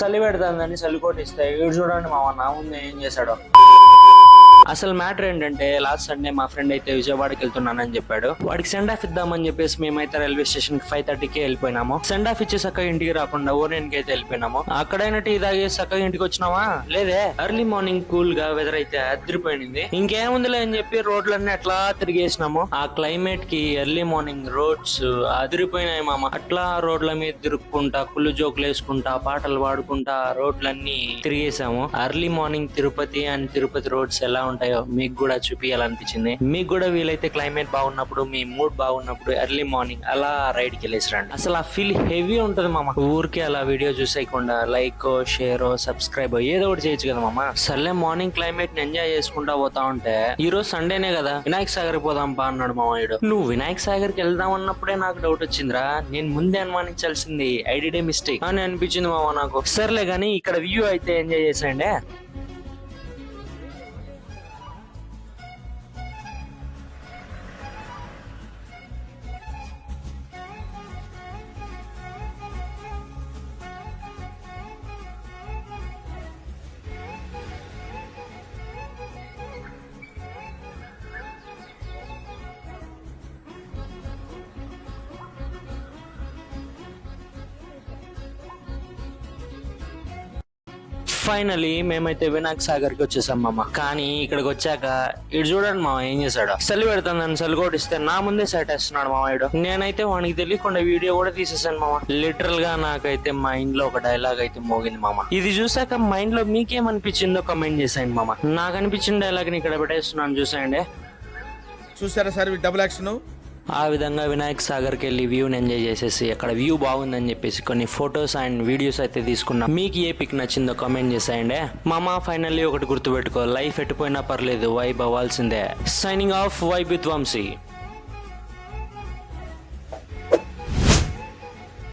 చలి పెడతాందని చలి కొట్టిస్తే వీడు చూడండి మామ నా ముందు ఏం చేశాడో. అసలు మ్యాటర్ ఏంటంటే లాస్ట్ సండే మా ఫ్రెండ్ అయితే విజయవాడకి వెళ్తున్నానని చెప్పాడు. వాడికి సెండ్ ఆఫ్ ఇద్దామని చెప్పేసి మేమైతే రైల్వే స్టేషన్ కి 5:30కే వెళ్ళిపోయినాము. సెండ్ ఆఫ్ ఇచ్చి చక్కగా ఇంటికి రాకుండా ఓరియన్కి అయితే వెళ్ళిపోయినాము. అక్కడైనా టీ తాగి చక్కగా ఇంటికి వచ్చినామా లేదే, ఎర్లీ మార్నింగ్ కూల్ గా వెదర్ అయితే అదిరిపోయింది. ఇంకేముందిలే అని చెప్పి రోడ్లన్నీ అట్లా తిరిగేసినాము. ఆ క్లైమేట్ కి ఎర్లీ మార్నింగ్ రోడ్స్ అదిరిపోయినాయి మామ. అట్లా రోడ్ల మీద తిరుక్కుంటా కుళ్ళు జోకులు వేసుకుంటా పాటలు పాడుకుంటా రోడ్లన్నీ తిరిగేసాము. Early morning Tirupati and Tirupati roads ఎలా ఉంటాయో మీకు కూడా చూపించాలనిపించింది. మీకు కూడా వీలైతే క్లైమేట్ బాగున్నప్పుడు మీ మూడ్ బాగున్నప్పుడు ఎర్లీ మార్నింగ్ అలా రైడ్ కి వెళ్ళేసి రండి. అసలు ఆ ఫీల్ హెవీ ఉంటది మామ. ఊరికే అలా వీడియో చూసేయకుండా లైక్ షేర్ సబ్స్క్రైబ్ ఏదో ఒకటి చేయొచ్చు కదా మామ. సర్లే మార్నింగ్ క్లైమేట్ ని ఎంజాయ్ చేసుకుంటా పోతా ఉంటే ఈ రోజు సండేనే కదా వినాయక సాగర్ పోదాం పా అన్నాడు మామయ్యుడు. నువ్వు వినాయక సాగర్ కి వెళ్దాం అన్నప్పుడే నాకు డౌట్ వచ్చిందిరా. నేను ముందే అనుమానించాల్సింది, ఐ డిడ్ ఏ మిస్టేక్ అని అనిపించింది మామ నాకు. సర్లే గానీ ఇక్కడ వ్యూ అయితే ఎంజాయ్ చేసేయండి. ఫైనలీ మేమైతే వినాయక్ సాగర్ కి వచ్చేసాం మామ. కానీ ఇక్కడికి వచ్చాక ఇటు చూడండి మామ ఏం చేశాడు. చలి పెడతాను చలి కొట్టిస్తే నా ముందే వేస్తున్నాడు మామయ్యుడు. నేనైతే వానికి తెలియకుండా వీడియో కూడా తీసేసాను మామ. లిటరల్ గా నాకైతే మైండ్ లో ఒక డైలాగ్ అయితే మోగింది మామ. ఇది చూసాక మైండ్ లో మీకేమనిపించిందో కమెంట్ చేసేయండి మామ. నాకు అనిపించిన డైలాగ్ ని ఇక్కడ పెట్టేస్తున్నాను చూసేయండి. చూసారా సార్ డబుల్ యాక్షన్. ఆ విధంగా వినాయక్ సాగర్ కి వెళ్ళి వ్యూని ఎంజాయ్ చేసేసి అక్కడ వ్యూ బాగుందని చెప్పేసి కొన్ని ఫొటోస్ అండ్ వీడియోస్ అయితే తీసుకున్నా. మీకు ఏ పిక్ నచ్చిందో కామెంట్ చేసేయండి మామ. ఫైనల్లీ ఒకటి గుర్తుపెట్టుకో, లైఫ్ ఎట్టుపోయినా పర్లేదు వైబ్ అవ్వాల్సిందే. Signing off vibe with Vamsi.